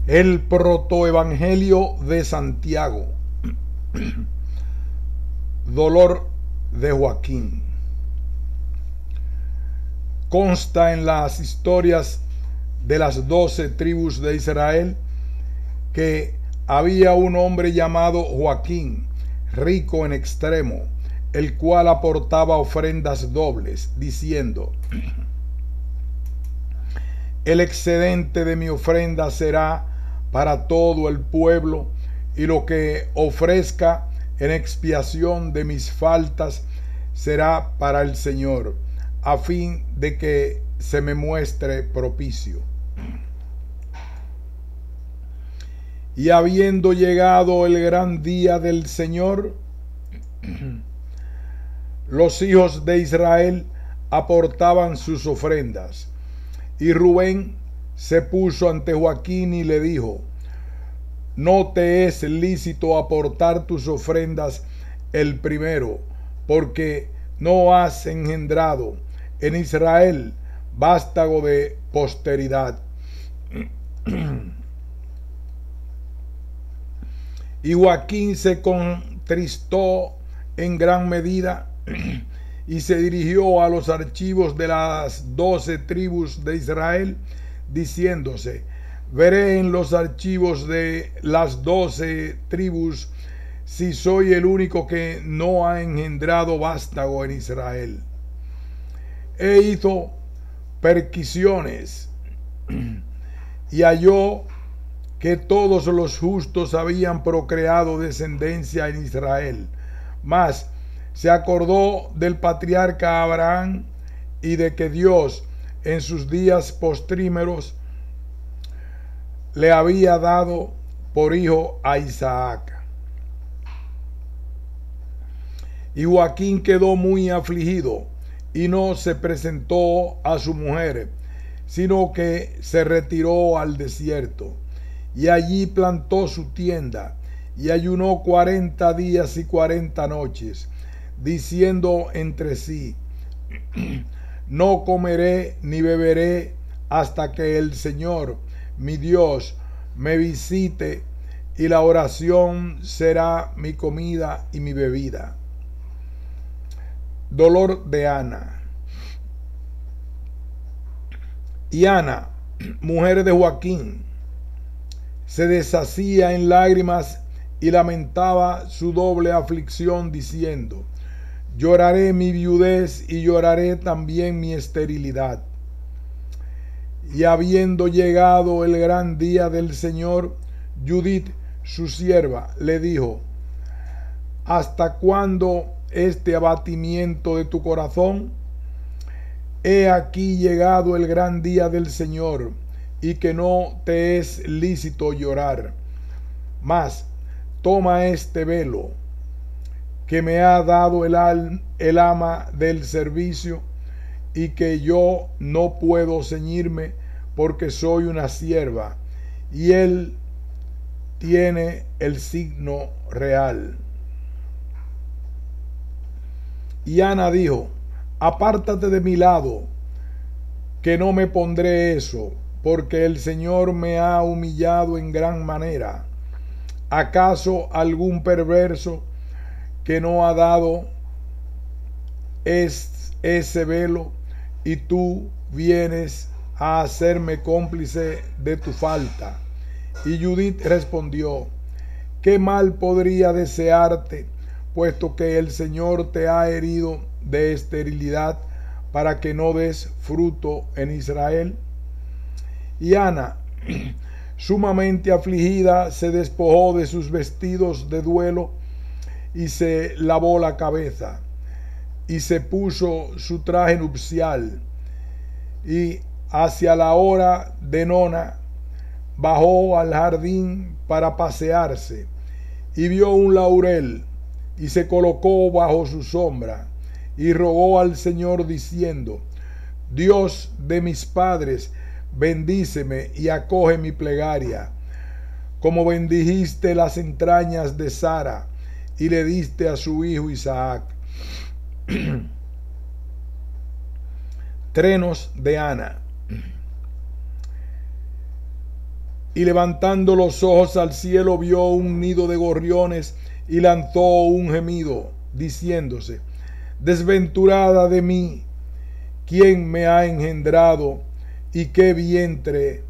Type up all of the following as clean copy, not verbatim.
El protoevangelio de Santiago. Dolor de Joaquín. Consta en las historias de las 12 tribus de Israel que había un hombre llamado Joaquín, rico en extremo, el cual aportaba ofrendas dobles, diciendo: el excedente de mi ofrenda será para todo el pueblo, y lo que ofrezca en expiación de mis faltas será para el Señor, a fin de que se me muestre propicio. Y habiendo llegado el gran día del Señor, los hijos de Israel aportaban sus ofrendas. Y Rubén se puso ante Joaquín y le dijo: no te es lícito aportar tus ofrendas el primero, porque no has engendrado en Israel vástago de posteridad. Y Joaquín se contristó en gran medida y se dirigió a los archivos de las 12 tribus de Israel, diciéndose: veré en los archivos de las 12 tribus si soy el único que no ha engendrado vástago en Israel. E hizo perquisiciones y halló que todos los justos habían procreado descendencia en Israel. Mas se acordó del patriarca Abraham y de que Dios en sus días postrímeros le había dado por hijo a Isaac. Y Joaquín quedó muy afligido y no se presentó a su mujer, sino que se retiró al desierto y allí plantó su tienda y ayunó 40 días y 40 noches, diciendo entre sí: no comeré ni beberé hasta que el Señor, mi Dios, me visite, y la oración será mi comida y mi bebida. Dolor de Ana. Y Ana, mujer de Joaquín, se deshacía en lágrimas y lamentaba su doble aflicción, diciendo: lloraré mi viudez y lloraré también mi esterilidad. Y habiendo llegado el gran día del Señor, Judith, su sierva, le dijo: ¿hasta cuándo este abatimiento de tu corazón? He aquí llegado el gran día del Señor, y que no te es lícito llorar. Mas toma este velo que me ha dado el ama del servicio, y que yo no puedo ceñirme porque soy una sierva, y él tiene el signo real. Y Ana dijo: apártate de mi lado, que no me pondré eso, porque el Señor me ha humillado en gran manera. ¿Acaso algún perverso que no ha dado ese velo, y tú vienes a hacerme cómplice de tu falta? Y Judith respondió: ¿qué mal podría desearte, puesto que el Señor te ha herido de esterilidad para que no des fruto en Israel? Y Ana, sumamente afligida, se despojó de sus vestidos de duelo y se lavó la cabeza y se puso su traje nupcial, y hacia la hora de nona bajó al jardín para pasearse, y vio un laurel y se colocó bajo su sombra y rogó al Señor diciendo: Dios de mis padres, bendíceme y acoge mi plegaria, como bendijiste las entrañas de Sara y le diste a su hijo Isaac. Trenos de Ana. y levantando los ojos al cielo vio un nido de gorriones y lanzó un gemido, diciéndose: desventurada de mí, ¿quién me ha engendrado y qué vientre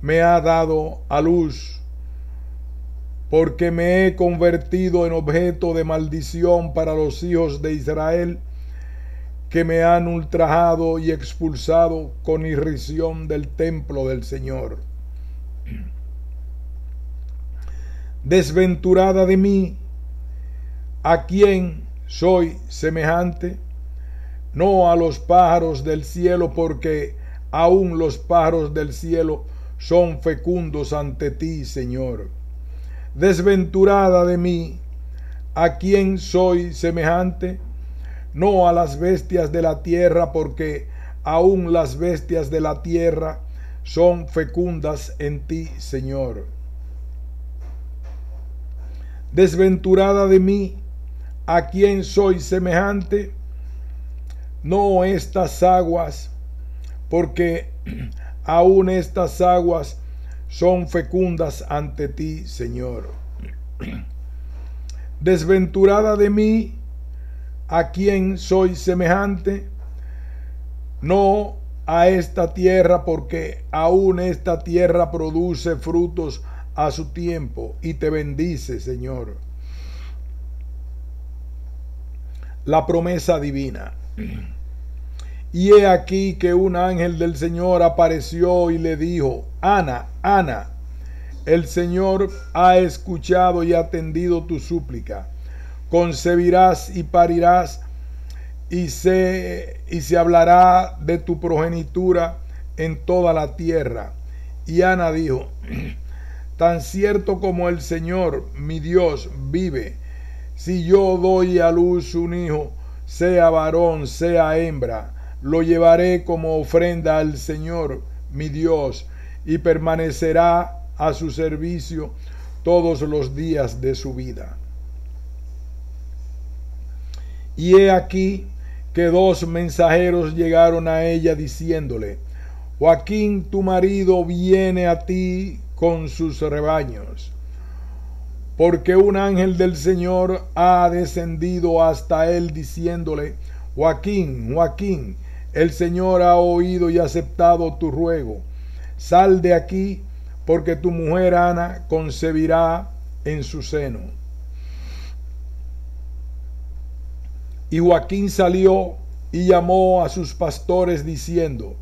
me ha dado a luz? Porque me he convertido en objeto de maldición para los hijos de Israel, que me han ultrajado y expulsado con irrisión del templo del Señor. Desventurada de mí, ¿a quién soy semejante? No a los pájaros del cielo, porque aún los pájaros del cielo son fecundos ante ti, Señor. Desventurada de mí, ¿a quién soy semejante? No a las bestias de la tierra, porque aún las bestias de la tierra son fecundas en ti, Señor. Desventurada de mí, ¿a quién soy semejante? No estas aguas, porque aún estas aguas son fecundas ante ti, Señor. Desventurada de mí, ¿a quién soy semejante? No a esta tierra, porque aún esta tierra produce frutos a su tiempo y te bendice, Señor. La promesa divina. Y he aquí que un ángel del Señor apareció y le dijo: Ana, Ana, el Señor ha escuchado y atendido tu súplica. Concebirás y parirás, y se hablará de tu progenitura en toda la tierra. Y Ana dijo: tan cierto como el Señor, mi Dios, vive, si yo doy a luz un hijo, sea varón, sea hembra, lo llevaré como ofrenda al Señor, mi Dios, y permanecerá a su servicio todos los días de su vida. Y he aquí que dos mensajeros llegaron a ella diciéndole: Joaquín, tu marido, viene a ti con sus rebaños, porque un ángel del Señor ha descendido hasta él diciéndole: Joaquín, Joaquín, el Señor ha oído y aceptado tu ruego. Sal de aquí, porque tu mujer Ana concebirá en su seno. Y Joaquín salió y llamó a sus pastores diciendo: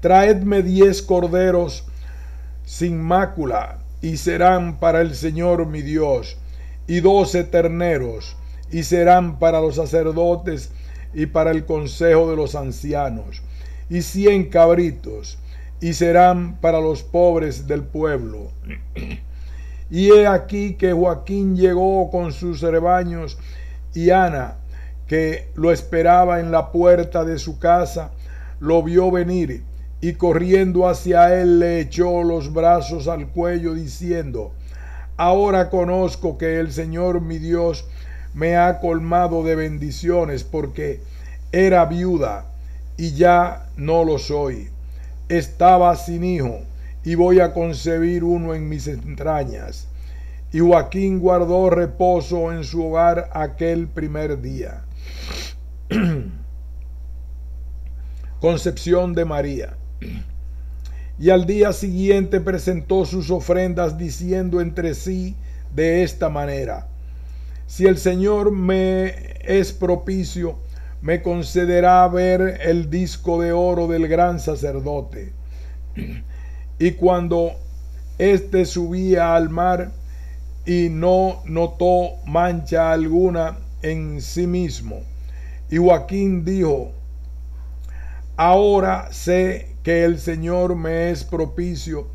traedme 10 corderos sin mácula, y serán para el Señor mi Dios, y 12 terneros, y serán para los sacerdotes y para el consejo de los ancianos, y 100 cabritos, y serán para los pobres del pueblo. Y he aquí que Joaquín llegó con sus rebaños, y Ana, que lo esperaba en la puerta de su casa, lo vio venir, y corriendo hacia él le echó los brazos al cuello diciendo: ahora conozco que el Señor mi Dios me ha colmado de bendiciones, porque era viuda y ya no lo soy. Estaba sin hijo y voy a concebir uno en mis entrañas. Y Joaquín guardó reposo en su hogar aquel primer día. Concepción de María. Y al día siguiente presentó sus ofrendas diciendo entre sí de esta manera: si el Señor me es propicio, me concederá ver el disco de oro del gran sacerdote. Y cuando éste subía al mar y no notó mancha alguna en sí mismo, y Joaquín dijo: ahora sé que el Señor me es propicio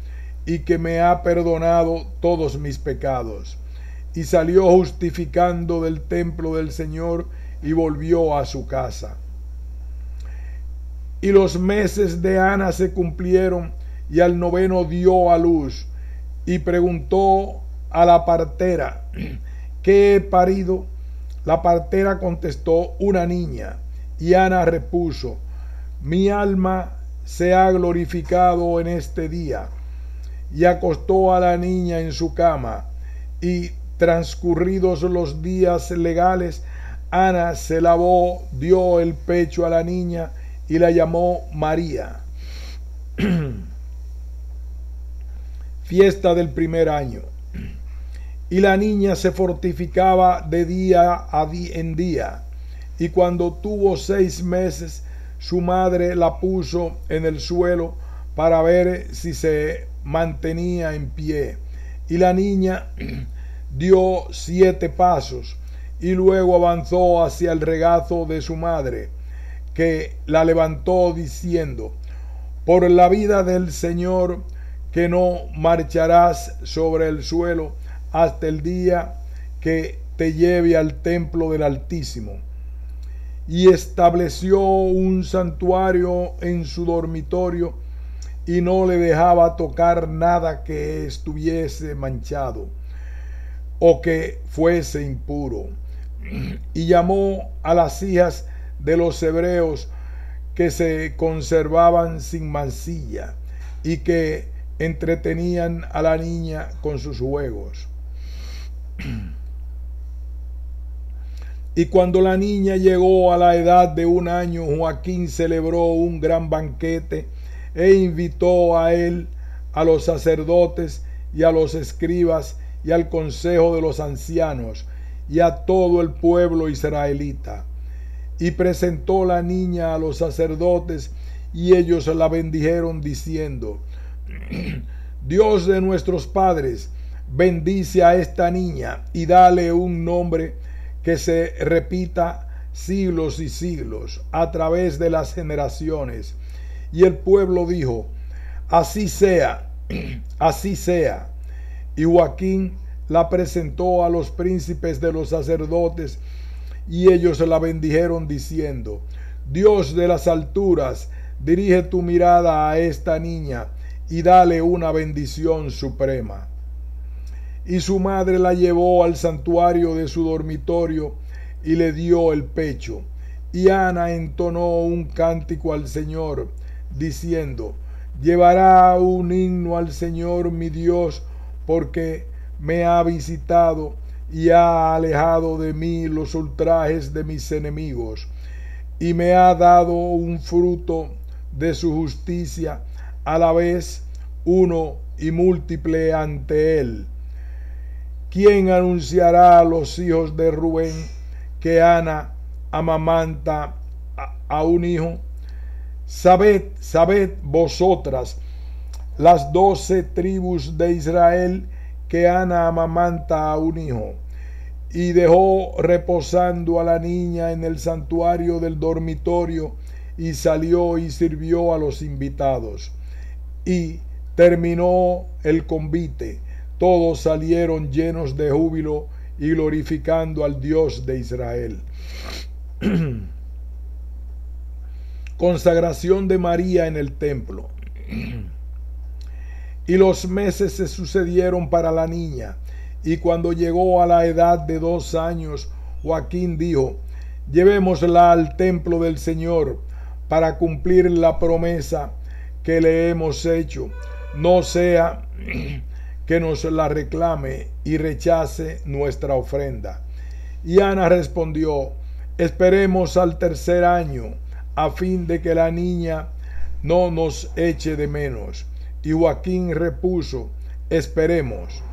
y que me ha perdonado todos mis pecados. Y salió justificando del templo del Señor y volvió a su casa. Y los meses de Ana se cumplieron, y al 9º dio a luz, y preguntó a la partera: ¿qué he parido? La partera contestó: una niña. Y Ana repuso: mi alma se ha glorificado en este día, y acostó a la niña en su cama. Y transcurridos los días legales, Ana se lavó, dio el pecho a la niña y la llamó María. Fiesta del primer año. Y la niña se fortificaba de día en día, y cuando tuvo 6 meses, su madre la puso en el suelo para ver si se mantenía en pie. Y la niña dio 7 pasos y luego avanzó hacia el regazo de su madre, que la levantó diciendo: por la vida del Señor, que no marcharás sobre el suelo hasta el día que te lleve al templo del Altísimo. Y estableció un santuario en su dormitorio y no le dejaba tocar nada que estuviese manchado o que fuese impuro. Y llamó a las hijas de los hebreos que se conservaban sin mancilla y que entretenían a la niña con sus juegos. Y cuando la niña llegó a la edad de 1 año, Joaquín celebró un gran banquete e invitó a él a los sacerdotes y a los escribas y al consejo de los ancianos y a todo el pueblo israelita. Y presentó la niña a los sacerdotes y ellos la bendijeron diciendo: Dios de nuestros padres, bendice a esta niña y dale un nombre que se repita siglos y siglos a través de las generaciones. Y el pueblo dijo: así sea, así sea. Y Joaquín la presentó a los príncipes de los sacerdotes y ellos la bendijeron diciendo: Dios de las alturas, dirige tu mirada a esta niña y dale una bendición suprema. Y su madre la llevó al santuario de su dormitorio y le dio el pecho. Y Ana entonó un cántico al Señor, diciendo: llevará un himno al Señor mi Dios, porque me ha visitado y ha alejado de mí los ultrajes de mis enemigos, y me ha dado un fruto de su justicia, a la vez uno y múltiple ante él. ¿Quién anunciará a los hijos de Rubén que Ana amamanta a un hijo? Sabed vosotras, las 12 tribus de Israel, que Ana amamanta a un hijo. Y dejó reposando a la niña en el santuario del dormitorio y salió y sirvió a los invitados. Y terminó el convite. Todos salieron llenos de júbilo y glorificando al Dios de Israel. Consagración de María en el templo. Y los meses se sucedieron para la niña, y cuando llegó a la edad de 2 años, Joaquín dijo: llevémosla al templo del Señor para cumplir la promesa que le hemos hecho, no sea que nos la reclame y rechace nuestra ofrenda. Y Ana respondió: esperemos al 3er año, a fin de que la niña no nos eche de menos. Y Joaquín repuso: esperemos.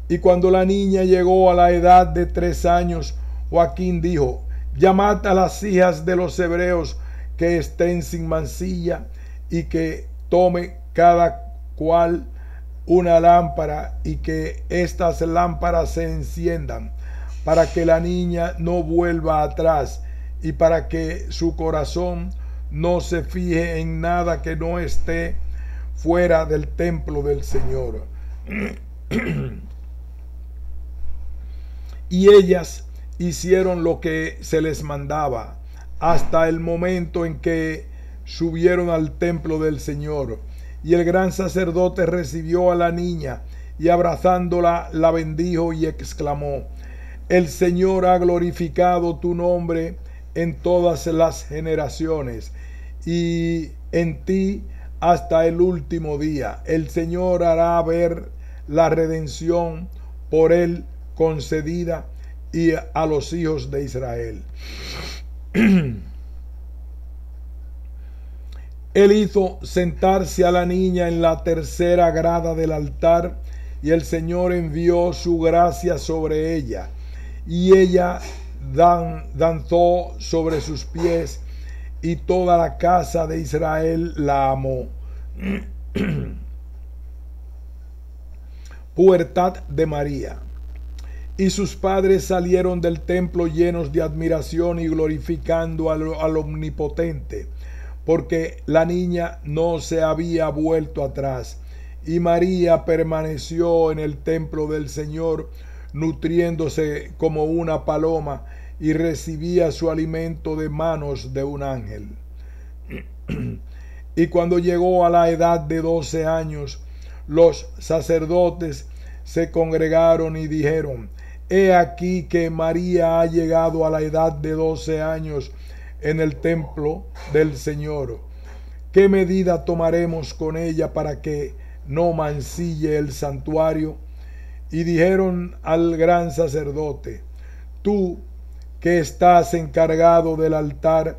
Y cuando la niña llegó a la edad de 3 años, Joaquín dijo: llamad a las hijas de los hebreos que estén sin mancilla, y que tome cada cual una lámpara, y que estas lámparas se enciendan, para que la niña no vuelva atrás, y para que su corazón no se fije en nada que no esté fuera del templo del Señor. Y ellas hicieron lo que se les mandaba, hasta el momento en que subieron al templo del Señor. Y el gran sacerdote recibió a la niña, y abrazándola la bendijo y exclamó: el Señor ha glorificado tu nombre en todas las generaciones, y en ti hasta el último día. El Señor hará ver la redención por él concedida y a los hijos de Israel. Él hizo sentarse a la niña en la tercera grada del altar, y el Señor envió su gracia sobre ella, y ella danzó sobre sus pies, y toda la casa de Israel la amó. Pubertad de María. Y sus padres salieron del templo llenos de admiración y glorificando al Omnipotente, porque la niña no se había vuelto atrás. Y María permaneció en el templo del Señor, nutriéndose como una paloma, y recibía su alimento de manos de un ángel. Y cuando llegó a la edad de 12 años, los sacerdotes se congregaron y dijeron: He aquí que María ha llegado a la edad de 12 años en el templo del Señor. ¿Qué medida tomaremos con ella para que no mancille el santuario? Y dijeron al gran sacerdote: Tú que estás encargado del altar,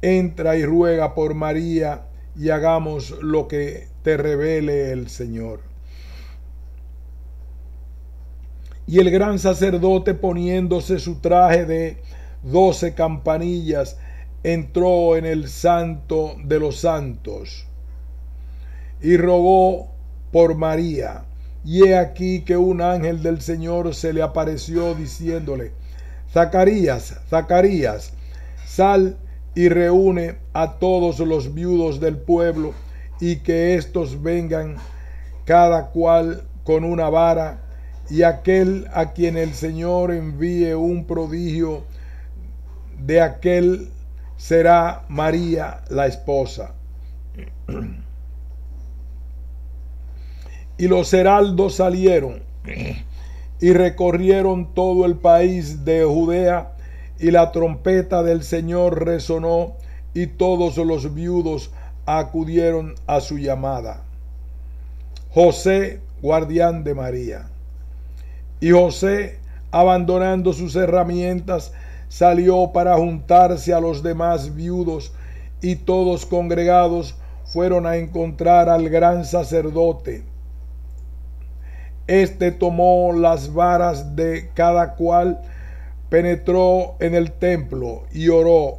entra y ruega por María, y hagamos lo que te revele el Señor. Y el gran sacerdote, poniéndose su traje de 12 campanillas, entró en el santo de los santos y rogó por María. Y he aquí que un ángel del Señor se le apareció diciéndole: Zacarías, Zacarías, sal y reúne a todos los viudos del pueblo, y que éstos vengan cada cual con una vara, y aquel a quien el Señor envíe un prodigio, de aquel será María la esposa. Y los heraldos salieron y recorrieron todo el país de Judea, y la trompeta del Señor resonó, y todos los viudos acudieron a su llamada. José, guardián de María. Y José, abandonando sus herramientas, salió para juntarse a los demás viudos, y todos congregados fueron a encontrar al gran sacerdote. Este tomó las varas de cada cual, penetró en el templo y oró,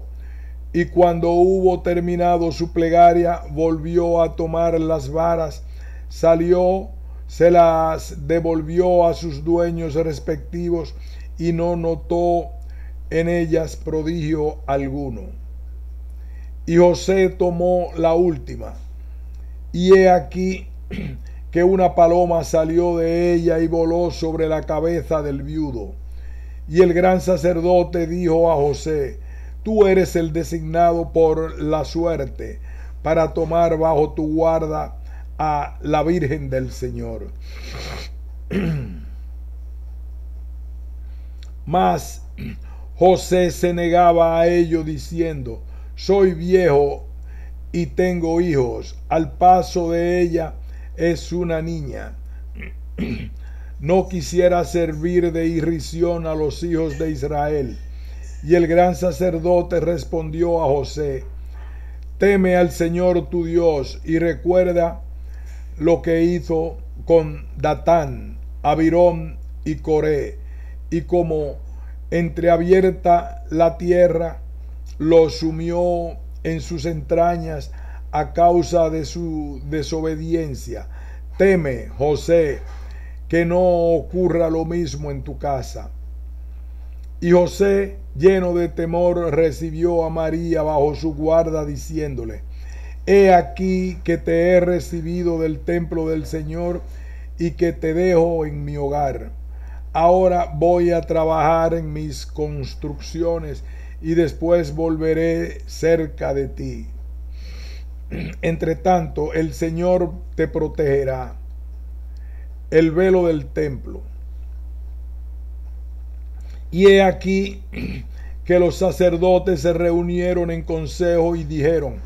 y cuando hubo terminado su plegaria, volvió a tomar las varas, salió, se las devolvió a sus dueños respectivos, y no notó en ellas prodigio alguno. Y José tomó la última, y he aquí que una paloma salió de ella y voló sobre la cabeza del viudo. Y el gran sacerdote dijo a José: Tú eres el designado por la suerte para tomar bajo tu guarda a la Virgen del Señor. Mas José se negaba a ello, diciendo: Soy viejo y tengo hijos, al paso de ella es una niña. No quisiera servir de irrisión a los hijos de Israel. Y el gran sacerdote respondió a José: Teme al Señor tu Dios, y recuerda lo que hizo con Datán, Abirón y Coré, y como entreabierta la tierra, lo sumió en sus entrañas a causa de su desobediencia. Teme, José, que no ocurra lo mismo en tu casa. Y José, lleno de temor, recibió a María bajo su guarda, diciéndole: He aquí que te he recibido del templo del Señor, y que te dejo en mi hogar. Ahora voy a trabajar en mis construcciones, y después volveré cerca de ti. Entre tanto, el Señor te protegerá. El velo del templo. Y he aquí que los sacerdotes se reunieron en consejo y dijeron: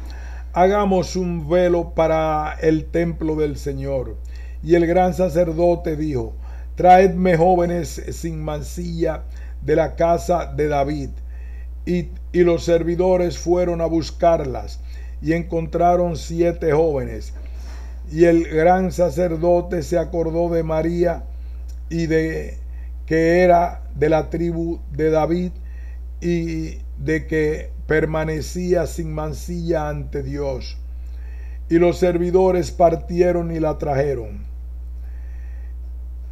hagamos un velo para el templo del Señor. Y el gran sacerdote dijo, traedme jóvenes sin mancilla de la casa de David. Y los servidores fueron a buscarlas y encontraron 7 jóvenes. Y el gran sacerdote se acordó de María y de que era de la tribu de David y de que permanecía sin mancilla ante Dios. Y los servidores partieron y la trajeron.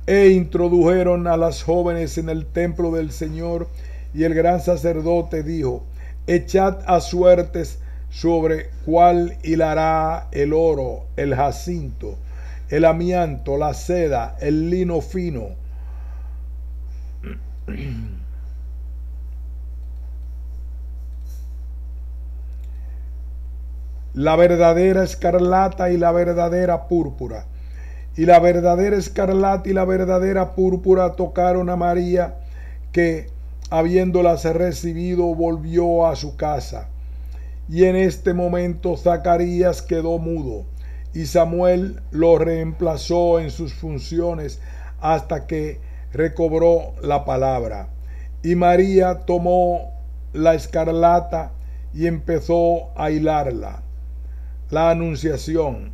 E introdujeron a las jóvenes en el templo del Señor, y el gran sacerdote dijo, echad a suertes sobre cuál hilará el oro, el jacinto, el amianto, la seda, el lino fino. La verdadera escarlata y la verdadera púrpura. Y la verdadera escarlata y la verdadera púrpura tocaron a María, que, habiéndolas recibido, volvió a su casa. Y en este momento Zacarías quedó mudo, y Samuel lo reemplazó en sus funciones hasta que recobró la palabra. Y María tomó la escarlata y empezó a hilarla. La anunciación.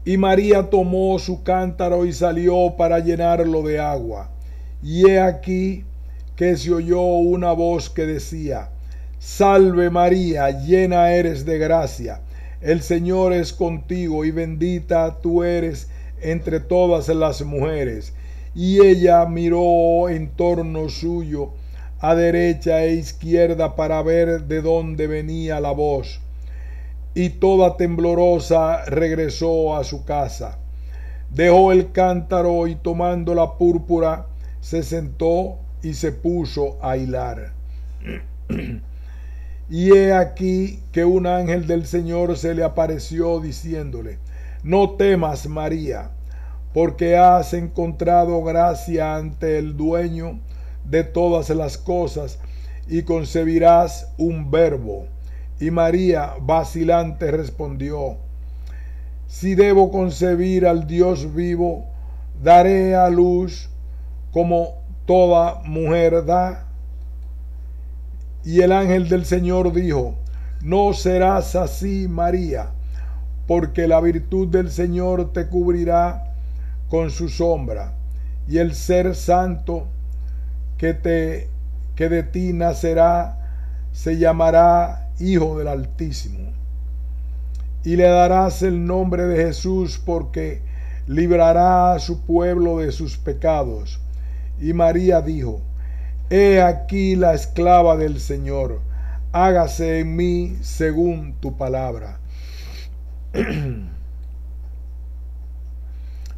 Y María tomó su cántaro y salió para llenarlo de agua. Y he aquí que se oyó una voz que decía, Salve María, llena eres de gracia, el Señor es contigo y bendita tú eres entre todas las mujeres. Y ella miró en torno suyo, a derecha e izquierda, para ver de dónde venía la voz. Y toda temblorosa regresó a su casa. Dejó el cántaro y tomando la púrpura se sentó y se puso a hilar. Y he aquí que un ángel del Señor se le apareció diciéndole, no temas, María, porque has encontrado gracia ante el dueño de todas las cosas, y concebirás un verbo. Y María, vacilante, respondió, si debo concebir al Dios vivo, daré a luz como toda mujer da. Y el ángel del Señor dijo, no serás así, María, porque la virtud del Señor te cubrirá con su sombra, y el ser santo que de ti nacerá se llamará Hijo del Altísimo. Y le darás el nombre de Jesús, porque librará a su pueblo de sus pecados. Y María dijo, he aquí la esclava del Señor, hágase en mí según tu palabra.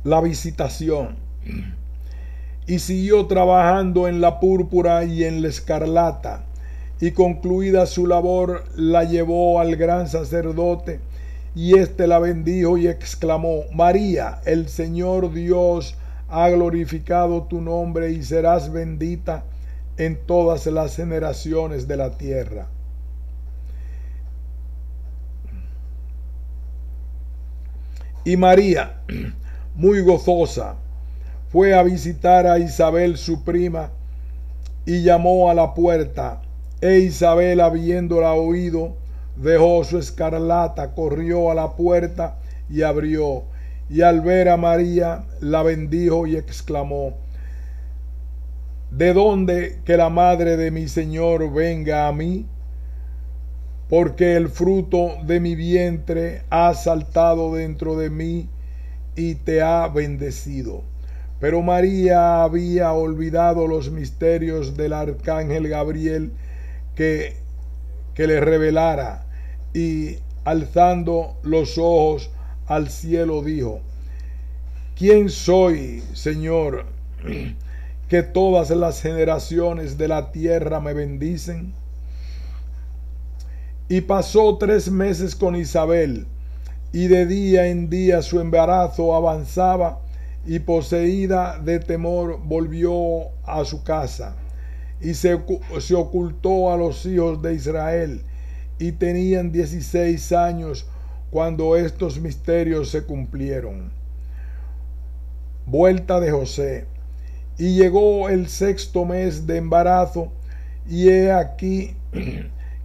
La visitación. Y siguió trabajando en la púrpura y en la escarlata, y concluida su labor la llevó al gran sacerdote, y éste la bendijo y exclamó, María, el Señor Dios ha glorificado tu nombre y serás bendita en todas las generaciones de la tierra. Y María, muy gozosa, fue a visitar a Isabel su prima, y llamó a la puerta. E Isabel, habiéndola oído, dejó su escarlata, corrió a la puerta y abrió. Y al ver a María, la bendijo y exclamó, ¿de dónde que la madre de mi Señor venga a mí? Porque el fruto de mi vientre ha saltado dentro de mí y te ha bendecido. Pero María había olvidado los misterios del arcángel Gabriel que le revelara, y alzando los ojos al cielo dijo, ¿quién soy, Señor, que todas las generaciones de la tierra me bendicen? Y pasó 3 meses con Isabel, y de día en día su embarazo avanzaba, y poseída de temor volvió a su casa. y se ocultó a los hijos de Israel, y tenían 16 años cuando estos misterios se cumplieron. Vuelta de José. Y llegó el 6º mes de embarazo, y he aquí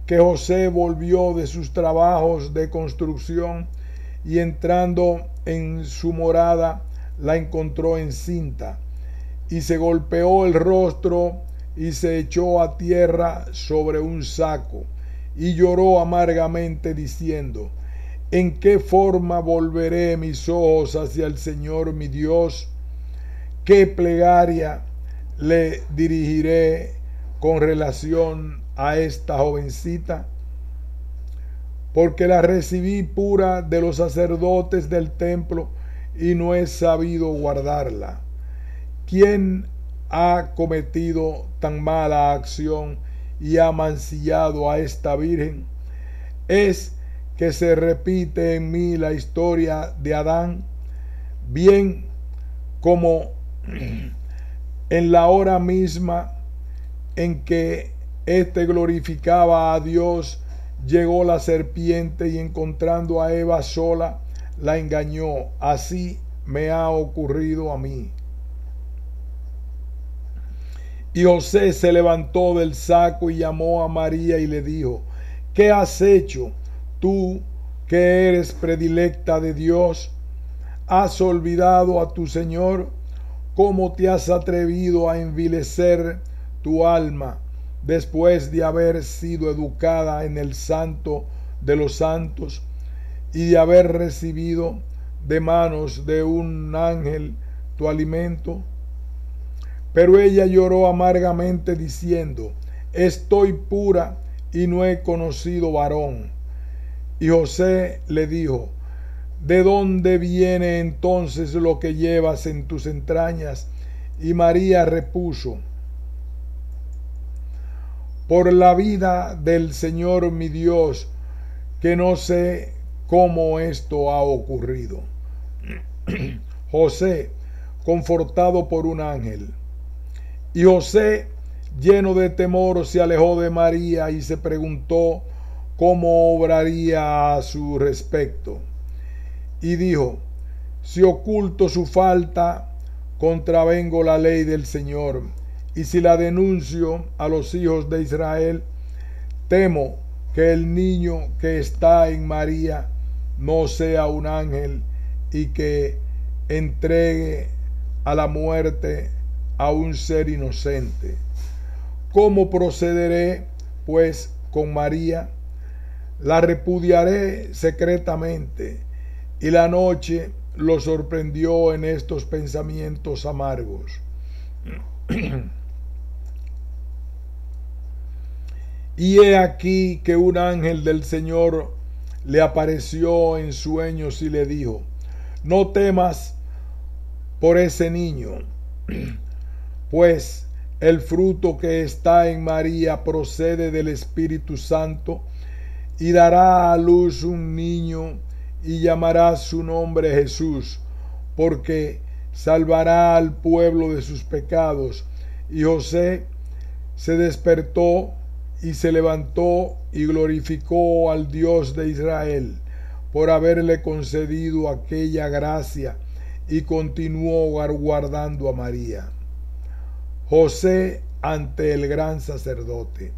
que José volvió de sus trabajos de construcción, y entrando en su morada la encontró encinta, y se golpeó el rostro y se echó a tierra sobre un saco, y lloró amargamente diciendo: ¿En qué forma volveré mis ojos hacia el Señor mi Dios? ¿Qué plegaria le dirigiré con relación a esta jovencita? Porque la recibí pura de los sacerdotes del templo y no he sabido guardarla. ¿Quién ha cometido tan mala acción y ha mancillado a esta virgen? ¿Es que se repite en mí la historia de Adán, bien como en la hora misma en que éste glorificaba a Dios, llegó la serpiente y encontrando a Eva sola, la engañó? Así me ha ocurrido a mí. Y José se levantó del saco y llamó a María y le dijo: ¿Qué has hecho tú, que eres predilecta de Dios? ¿Has olvidado a tu Señor? ¿Cómo te has atrevido a envilecer tu alma después de haber sido educada en el santo de los santos y de haber recibido de manos de un ángel tu alimento? Pero ella lloró amargamente diciendo: Estoy pura y no he conocido varón. Y José le dijo: ¿De dónde viene entonces lo que llevas en tus entrañas? Y María repuso: Por la vida del Señor mi Dios, que no sé cómo esto ha ocurrido. José, confortado por un ángel. Y José, lleno de temor, se alejó de María y se preguntó cómo obraría a su respecto. Y dijo: Si oculto su falta, contravengo la ley del Señor. Y si la denuncio a los hijos de Israel, temo que el niño que está en María no sea un ángel y que entregue a la muerte a un ser inocente. ¿Cómo procederé, pues, con María? La repudiaré secretamente. Y la noche lo sorprendió en estos pensamientos amargos. Y he aquí que un ángel del Señor le apareció en sueños y le dijo: No temas por ese niño, pues el fruto que está en María procede del Espíritu Santo, y dará a luz un niño y llamará su nombre Jesús, porque salvará al pueblo de sus pecados. Y José se despertó y se levantó y glorificó al Dios de Israel por haberle concedido aquella gracia, y continuó guardando a María. José ante el gran sacerdote.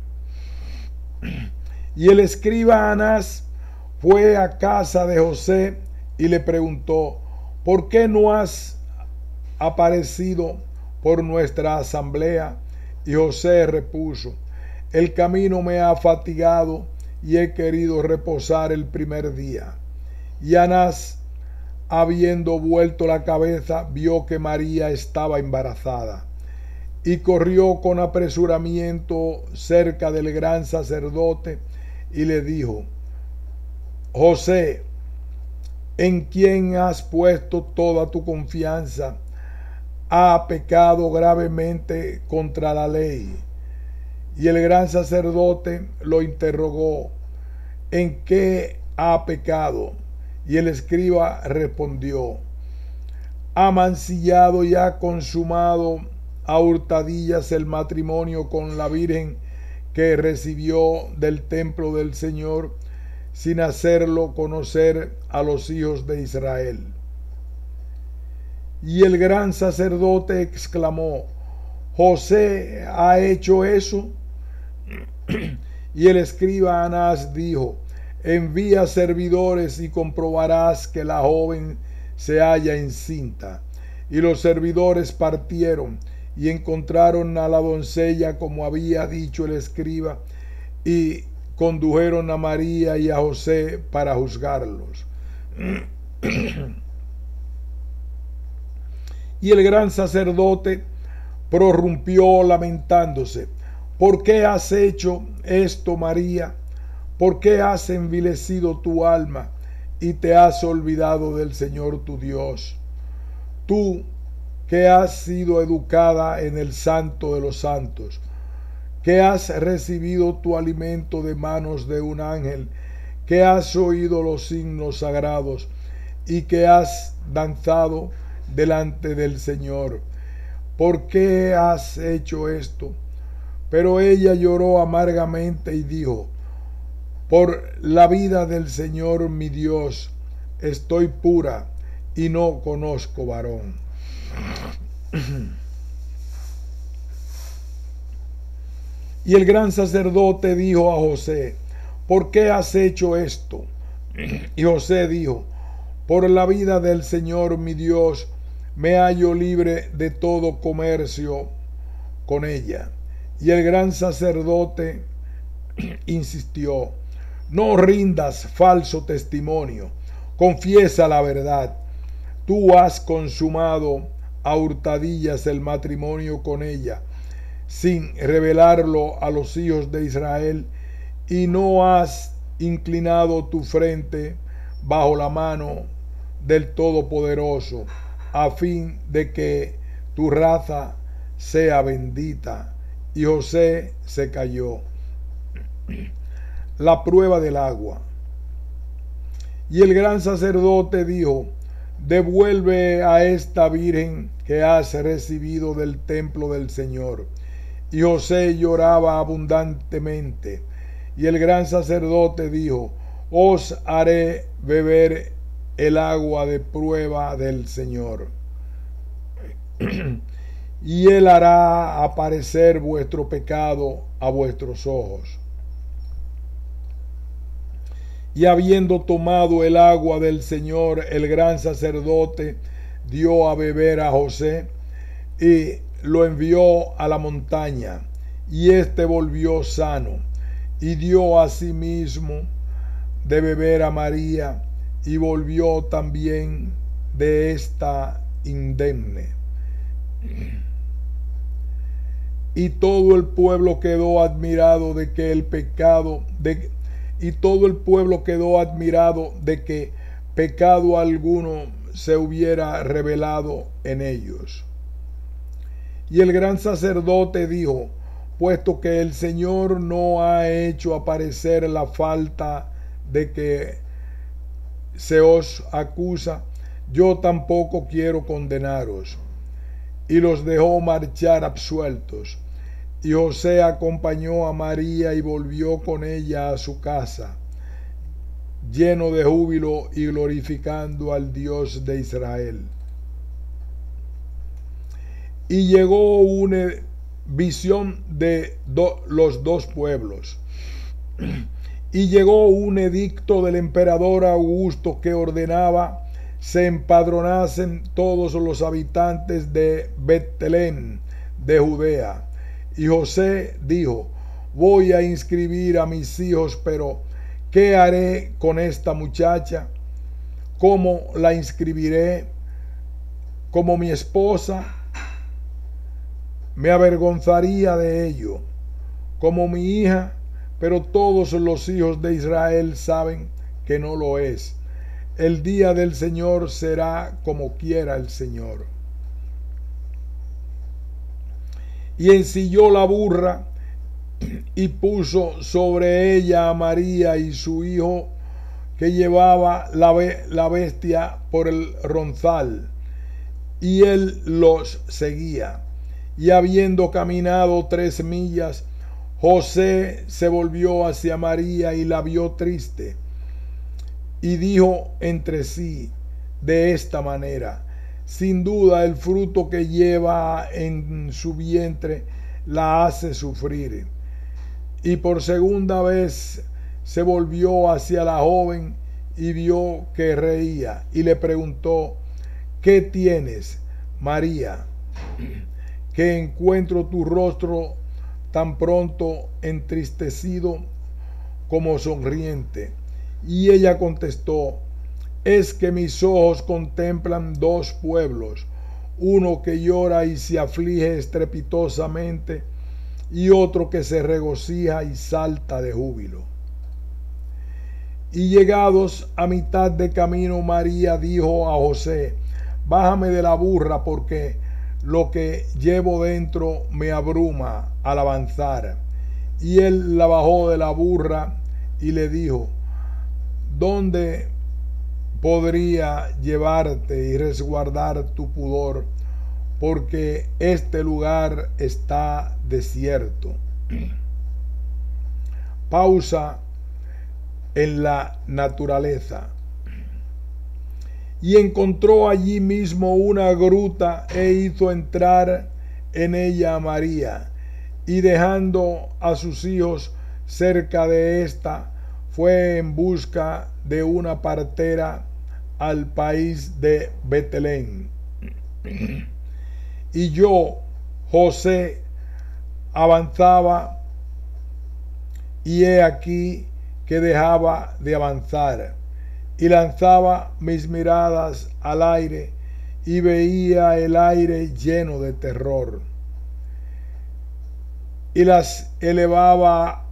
Y el escriba Anás fue a casa de José y le preguntó: ¿Por qué no has aparecido por nuestra asamblea? Y José repuso: El camino me ha fatigado y he querido reposar el primer día. Y Anás, habiendo vuelto la cabeza, vio que María estaba embarazada, y corrió con apresuramiento cerca del gran sacerdote y le dijo: José, en quien has puesto toda tu confianza, ha pecado gravemente contra la ley. Y el gran sacerdote lo interrogó: ¿En qué ha pecado? Y el escriba respondió: Ha mancillado y ha consumado a hurtadillas el matrimonio con la virgen que recibió del templo del Señor, sin hacerlo conocer a los hijos de Israel. Y el gran sacerdote exclamó: ¿José ha hecho eso? Y el escriba Anás dijo: envía servidores y comprobarás que la joven se halla encinta. Y los servidores partieron y encontraron a la doncella como había dicho el escriba, y condujeron a María y a José para juzgarlos. Y el gran sacerdote prorrumpió lamentándose: ¿por qué has hecho esto, María? ¿Por qué has envilecido tu alma y te has olvidado del Señor tu Dios? Tú que has sido educada en el Santo de los Santos, que has recibido tu alimento de manos de un ángel, que has oído los signos sagrados y que has danzado delante del Señor. ¿Por qué has hecho esto? Pero ella lloró amargamente y dijo: por la vida del Señor mi Dios, estoy pura y no conozco varón. Y el gran sacerdote dijo a José: ¿por qué has hecho esto? Y José dijo: por la vida del Señor mi Dios, me hallo libre de todo comercio con ella. Y el gran sacerdote insistió: no rindas falso testimonio, confiesa la verdad. Tú has consumado a hurtadillas el matrimonio con ella, sin revelarlo a los hijos de Israel, y no has inclinado tu frente bajo la mano del Todopoderoso, a fin de que tu raza sea bendita. Y José se calló. La prueba del agua. Y el gran sacerdote dijo: devuelve a esta virgen que has recibido del templo del Señor. Y José lloraba abundantemente. Y el gran sacerdote dijo: os haré beber el agua de prueba del Señor. Y él hará aparecer vuestro pecado a vuestros ojos. Y habiendo tomado el agua del Señor, el gran sacerdote dio a beber a José y lo envió a la montaña, y éste volvió sano, y dio a sí mismo de beber a María, y volvió también de esta indemne. Y todo el pueblo quedó admirado de que pecado alguno se hubiera revelado en ellos. Y el gran sacerdote dijo: puesto que el Señor no ha hecho aparecer la falta de que se os acusa, yo tampoco quiero condenaros. Y los dejó marchar absueltos. Y José acompañó a María y volvió con ella a su casa, lleno de júbilo y glorificando al Dios de Israel. Y llegó una visión de los dos pueblos. Y llegó un edicto del emperador Augusto que ordenaba se empadronasen todos los habitantes de Betlén de Judea. Y José dijo: voy a inscribir a mis hijos, pero ¿qué haré con esta muchacha? ¿Cómo la inscribiré como mi esposa? Me avergonzaría de ello, como mi hija, pero todos los hijos de Israel saben que no lo es. El día del Señor será como quiera el Señor. Y ensilló la burra y puso sobre ella a María y su hijo, que llevaba la bestia por el ronzal, y él los seguía. Y habiendo caminado 3 millas, José se volvió hacia María y la vio triste. Y dijo entre sí de esta manera: sin duda el fruto que lleva en su vientre la hace sufrir. Y por segunda vez se volvió hacia la joven y vio que reía, y le preguntó: ¿qué tienes, María? Que encuentro tu rostro tan pronto entristecido como sonriente. Y ella contestó: es que mis ojos contemplan 2 pueblos, uno que llora y se aflige estrepitosamente, y otro que se regocija y salta de júbilo. Y llegados a mitad de camino, María dijo a José: bájame de la burra, porque lo que llevo dentro me abruma al avanzar. Y él la bajó de la burra y le dijo: ¿dónde podría llevarte y resguardar tu pudor? Porque este lugar está desierto. Pausa en la naturaleza. Y encontró allí mismo una gruta e hizo entrar en ella a María, y dejando a sus hijos cerca de ésta, fue en busca de una partera al país de Betlén. Y yo, José, avanzaba, y he aquí que dejaba de avanzar, y lanzaba mis miradas al aire, y veía el aire lleno de terror, y las elevaba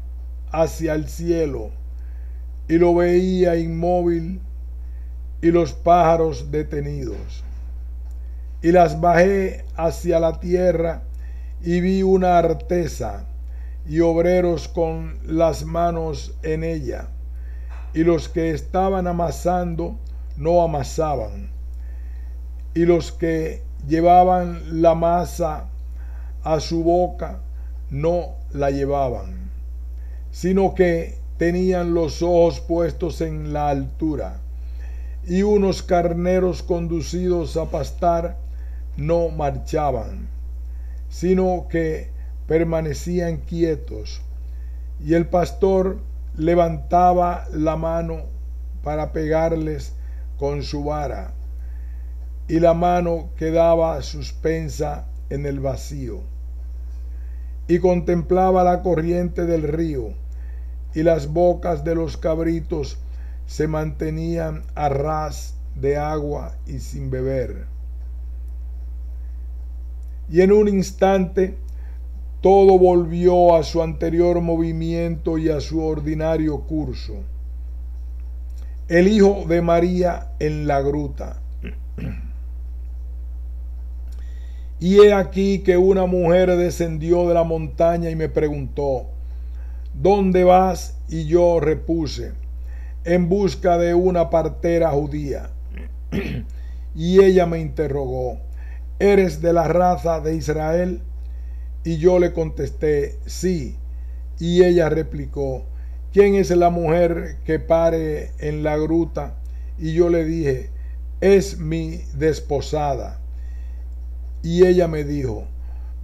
hacia el cielo, y lo veía inmóvil, y los pájaros detenidos. Y las bajé hacia la tierra, y vi una artesa y obreros con las manos en ella, y los que estaban amasando no amasaban, y los que llevaban la masa a su boca no la llevaban, sino que tenían los ojos puestos en la altura. Y unos carneros conducidos a pastar no marchaban, sino que permanecían quietos. Y el pastor levantaba la mano para pegarles con su vara, y la mano quedaba suspensa en el vacío. Y contemplaba la corriente del río, y las bocas de los cabritos se mantenían a ras de agua y sin beber. Y en un instante todo volvió a su anterior movimiento y a su ordinario curso. El hijo de María en la gruta. Y he aquí que una mujer descendió de la montaña y me preguntó: ¿dónde vas? Y yo repuse: en busca de una partera judía. Y ella me interrogó: ¿eres de la raza de Israel? Y yo le contesté: sí. Y ella replicó: ¿quién es la mujer que pare en la gruta? Y yo le dije: es mi desposada. Y ella me dijo: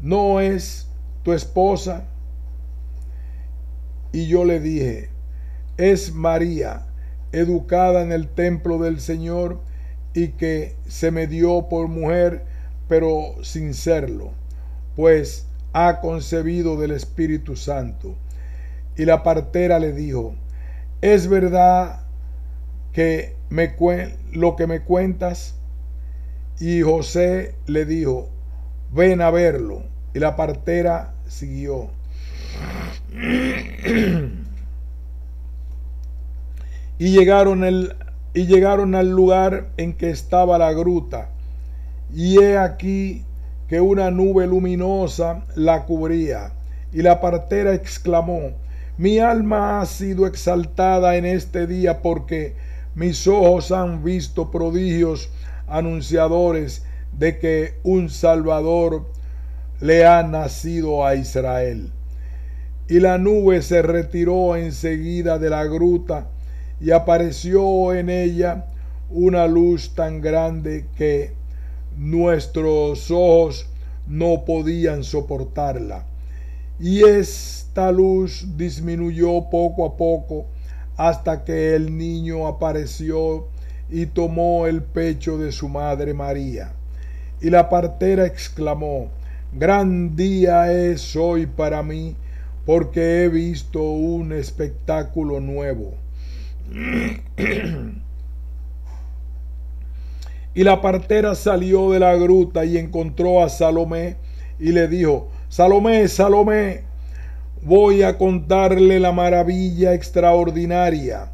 ¿no es tu esposa? Y yo le dije: es María, educada en el templo del Señor, y que se me dio por mujer, pero sin serlo, pues ha concebido del Espíritu Santo. Y la partera le dijo: ¿es verdad que lo que me cuentas? Y José le dijo: ven a verlo. Y la partera siguió. Y llegaron al lugar en que estaba la gruta, y he aquí que una nube luminosa la cubría. Y la partera exclamó: mi alma ha sido exaltada en este día, porque mis ojos han visto prodigios anunciadores de que un Salvador le ha nacido a Israel. Y la nube se retiró enseguida de la gruta, y apareció en ella una luz tan grande que nuestros ojos no podían soportarla. Y esta luz disminuyó poco a poco hasta que el niño apareció y tomó el pecho de su madre María. Y la partera exclamó: gran día es hoy para mí, porque he visto un espectáculo nuevo. Y la partera salió de la gruta y encontró a Salomé y le dijo: Salomé, Salomé, voy a contarle la maravilla extraordinaria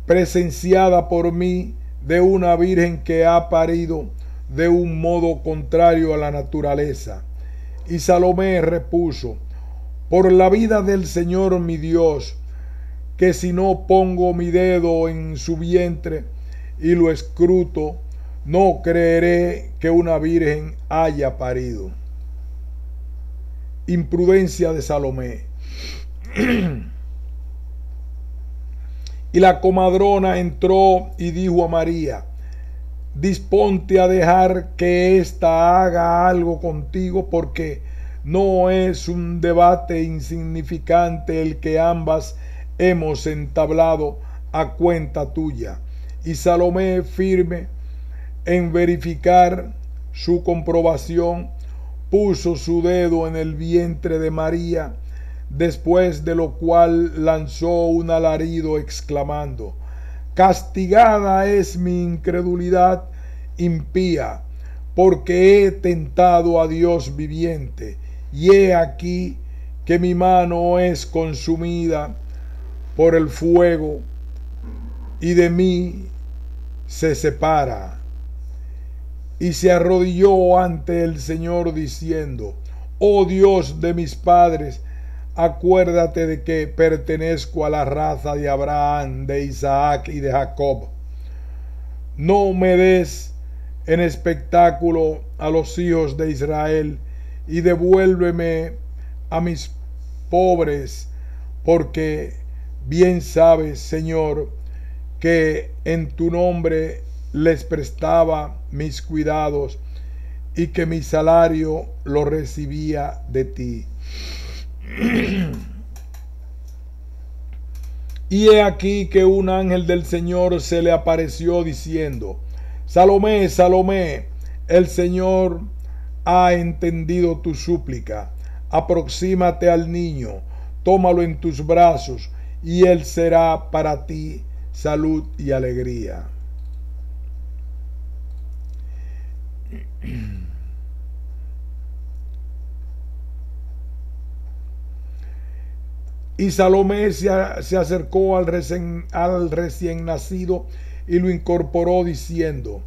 presenciada por mí de una virgen que ha parido de un modo contrario a la naturaleza. Y Salomé repuso: por la vida del Señor mi Dios, que si no pongo mi dedo en su vientre y lo escruto, no creeré que una virgen haya parido. Imprudencia de Salomé. Y la comadrona entró y dijo a María: disponte a dejar que ésta haga algo contigo, porque no es un debate insignificante el que ambas hemos entablado a cuenta tuya. Y Salomé, firme en verificar su comprobación, puso su dedo en el vientre de María, después de lo cual lanzó un alarido exclamando: castigada es mi incredulidad impía, porque he tentado a Dios viviente, y he aquí que mi mano es consumida por el fuego, y de mí se separa. Y se arrodilló ante el Señor diciendo: oh Dios de mis padres, acuérdate de que pertenezco a la raza de Abraham, de Isaac y de Jacob. No me des en espectáculo a los hijos de Israel, y devuélveme a mis pobres, porque bien sabes, Señor, que en tu nombre les prestaba mis cuidados, y que mi salario lo recibía de ti. Y he aquí que un ángel del Señor se le apareció diciendo: Salomé, Salomé, el Señor ha entendido tu súplica. Aproxímate al niño, tómalo en tus brazos, y él será para ti salud y alegría. Y Salomé se acercó al recién nacido y lo incorporó diciendo: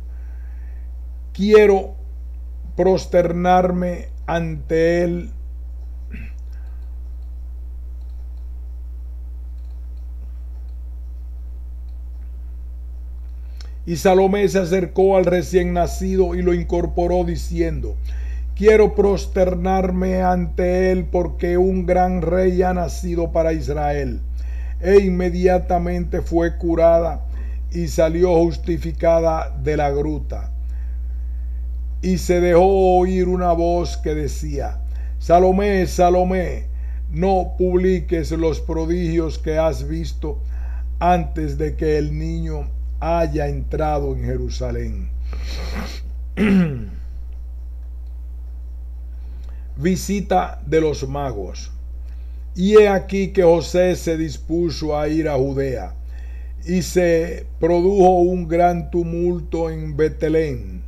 quiero prosternarme ante él. Y Salomé se acercó al recién nacido y lo incorporó diciendo: quiero prosternarme ante él, porque un gran rey ha nacido para Israel. E inmediatamente fue curada y salió justificada de la gruta. Y se dejó oír una voz que decía: Salomé, Salomé, no publiques los prodigios que has visto antes de que el niño haya entrado en Jerusalén. Visita de los magos. Y he aquí que José se dispuso a ir a Judea, y se produjo un gran tumulto en Betlén,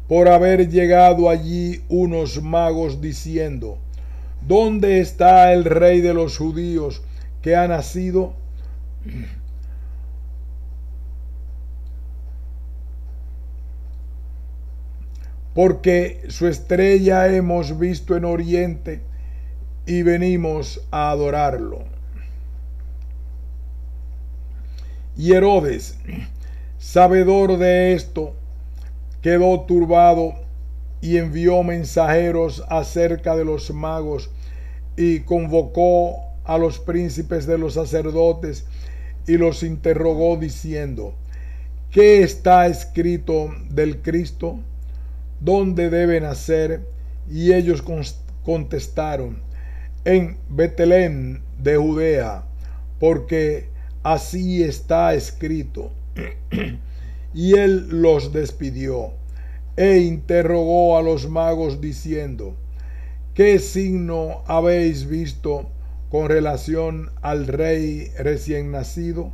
por haber llegado allí unos magos diciendo: ¿dónde está el rey de los judíos que ha nacido? Porque su estrella hemos visto en Oriente y venimos a adorarlo. Y Herodes, sabedor de esto, quedó turbado y envió mensajeros acerca de los magos y convocó a los príncipes de los sacerdotes y los interrogó diciendo: ¿qué está escrito del Cristo? ¿Dónde debe nacer? Y ellos contestaron: en Betlén de Judea, porque así está escrito. Y él los despidió e interrogó a los magos diciendo: ¿qué signo habéis visto con relación al rey recién nacido?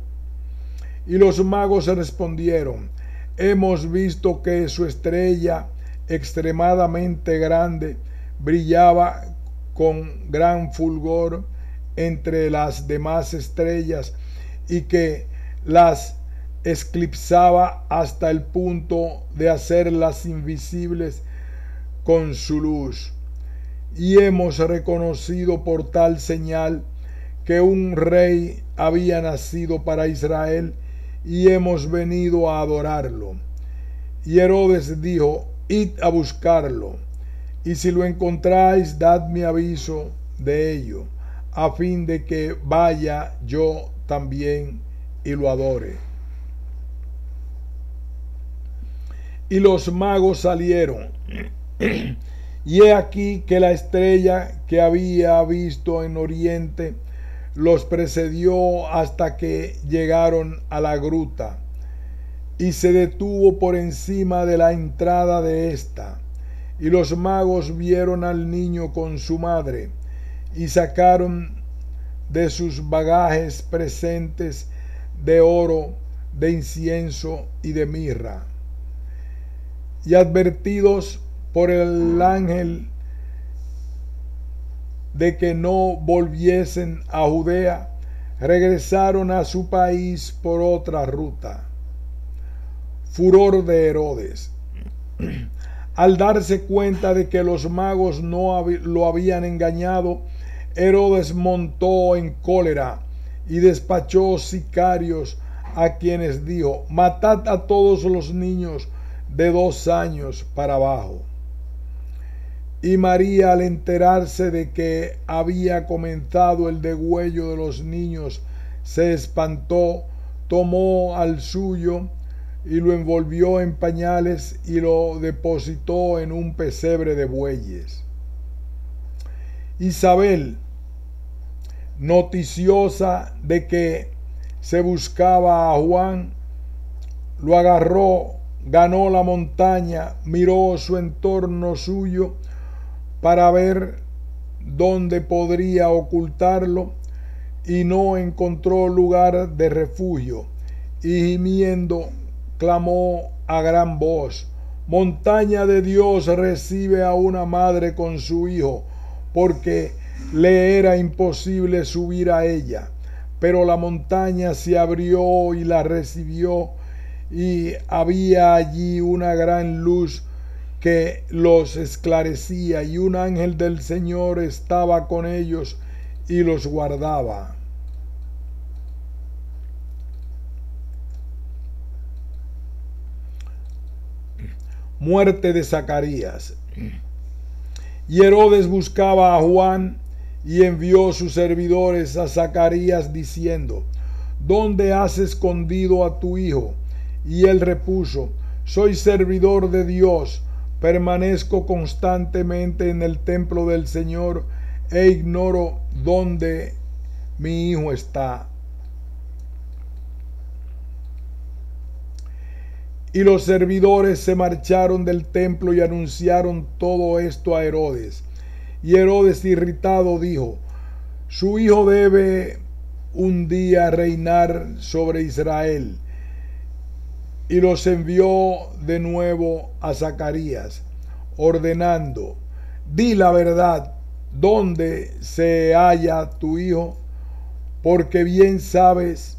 Y los magos respondieron: hemos visto que su estrella extremadamente grande brillaba con gran fulgor entre las demás estrellas y que las eclipsaba hasta el punto de hacerlas invisibles con su luz. Y hemos reconocido por tal señal que un rey había nacido para Israel y hemos venido a adorarlo. Y Herodes dijo: id a buscarlo, y si lo encontráis, dadme aviso de ello, a fin de que vaya yo también y lo adore. Y los magos salieron, y he aquí que la estrella que había visto en oriente los precedió hasta que llegaron a la gruta, y se detuvo por encima de la entrada de ésta. Y los magos vieron al niño con su madre, y sacaron de sus bagajes presentes de oro, de incienso y de mirra. Y advertidos por el ángel de que no volviesen a Judea, regresaron a su país por otra ruta. Furor de Herodes. Al darse cuenta de que los magos no lo habían engañado, Herodes montó en cólera y despachó sicarios, a quienes dijo: matad a todos los niños de 2 años para abajo. Y María, al enterarse de que había comenzado el degüello de los niños, se espantó, tomó al suyo y lo envolvió en pañales y lo depositó en un pesebre de bueyes. Isabel, noticiosa de que se buscaba a Juan, lo agarró, ganó la montaña, miró su entorno suyo para ver dónde podría ocultarlo, y no encontró lugar de refugio, y gimiendo clamó a gran voz: montaña de Dios, recibe a una madre con su hijo, porque le era imposible subir a ella. Pero la montaña se abrió y la recibió, y había allí una gran luz que los esclarecía, y un ángel del Señor estaba con ellos y los guardaba. Muerte de Zacarías. Y Herodes buscaba a Juan, y envió sus servidores a Zacarías diciendo: ¿dónde has escondido a tu hijo? Y él repuso: soy servidor de Dios, permanezco constantemente en el templo del Señor, e ignoro dónde mi hijo está. Y los servidores se marcharon del templo y anunciaron todo esto a Herodes. Y Herodes, irritado, dijo: su hijo debe un día reinar sobre Israel. Y los envió de nuevo a Zacarías, ordenando: di la verdad, ¿dónde se halla tu hijo? Porque bien sabes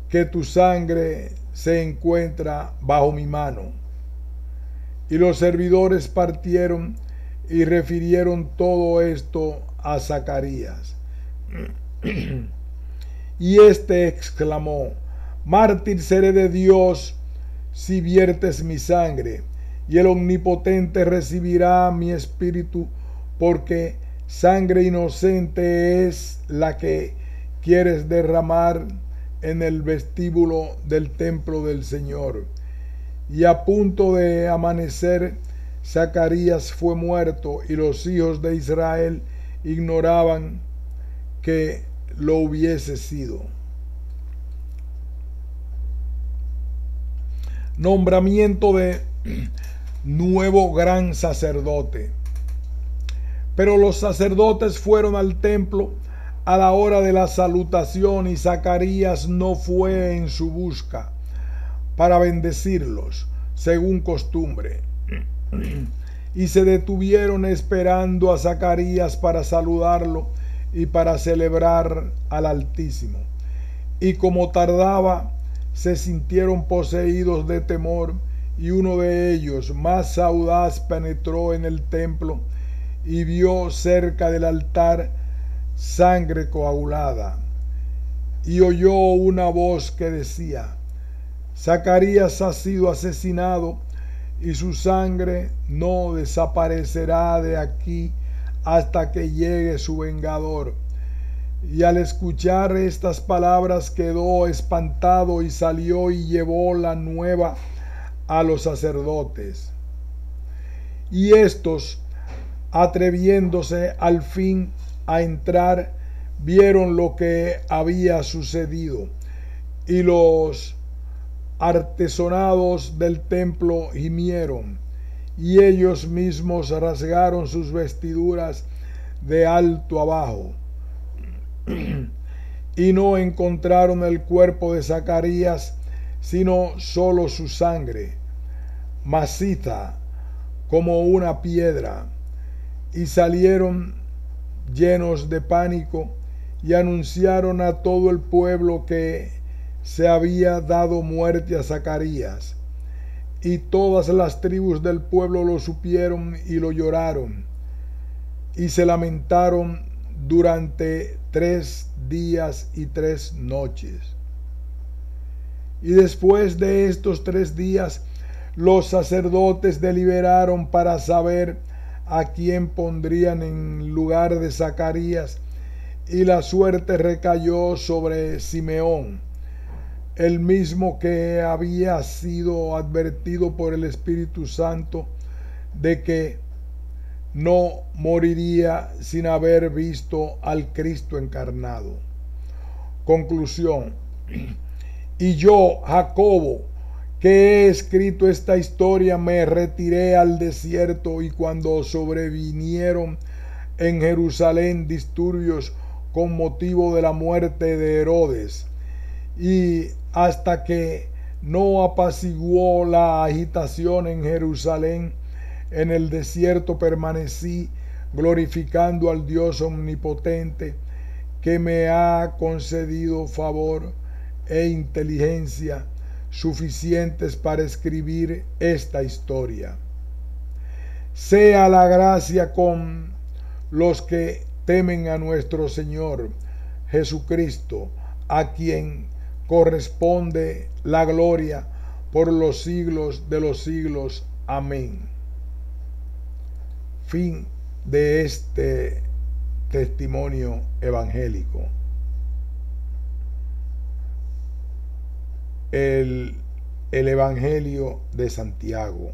que tu sangre se encuentra bajo mi mano. Y los servidores partieron y refirieron todo esto a Zacarías. Y éste exclamó: mártir seré de Dios si viertes mi sangre. y el Omnipotente recibirá mi espíritu, porque sangre inocente es la que quieres derramar en el vestíbulo del templo del Señor. Y a punto de amanecer, Zacarías fue muerto, y los hijos de Israel ignoraban que lo hubiese sido. Nombramiento de nuevo gran sacerdote. Pero los sacerdotes fueron al templo a la hora de la salutación, y Zacarías no fue en su busca para bendecirlos, según costumbre. Y se detuvieron esperando a Zacarías para saludarlo y para celebrar al Altísimo. Y como tardaba, se sintieron poseídos de temor, y uno de ellos, más audaz, penetró en el templo y vio cerca del altar sangre coagulada, y oyó una voz que decía: Zacarías ha sido asesinado, y su sangre no desaparecerá de aquí hasta que llegue su vengador. Y al escuchar estas palabras quedó espantado, y salió y llevó la nueva a los sacerdotes. Y estos, atreviéndose al fin a entrar, vieron lo que había sucedido, y los artesonados del templo gimieron, y ellos mismos rasgaron sus vestiduras de alto abajo, y no encontraron el cuerpo de Zacarías, sino solo su sangre, maciza como una piedra. Y salieron llenos de pánico, y anunciaron a todo el pueblo que se había dado muerte a Zacarías. Y todas las tribus del pueblo lo supieron y lo lloraron, y se lamentaron durante 3 días y 3 noches. Y después de estos 3 días, los sacerdotes deliberaron para saber a quién pondrían en lugar de Zacarías, y la suerte recayó sobre Simeón, el mismo que había sido advertido por el Espíritu Santo de que no moriría sin haber visto al Cristo encarnado. Conclusión. Y yo, Jacobo, que he escrito esta historia, me retiré al desierto, y cuando sobrevinieron en Jerusalén disturbios con motivo de la muerte de Herodes, y hasta que no apaciguó la agitación en Jerusalén, en el desierto permanecí, glorificando al Dios omnipotente, que me ha concedido favor e inteligencia suficientes para escribir esta historia. Sea la gracia con los que temen a nuestro Señor Jesucristo, a quien corresponde la gloria por los siglos de los siglos. Amén. Fin de este testimonio evangélico. El Evangelio de Santiago.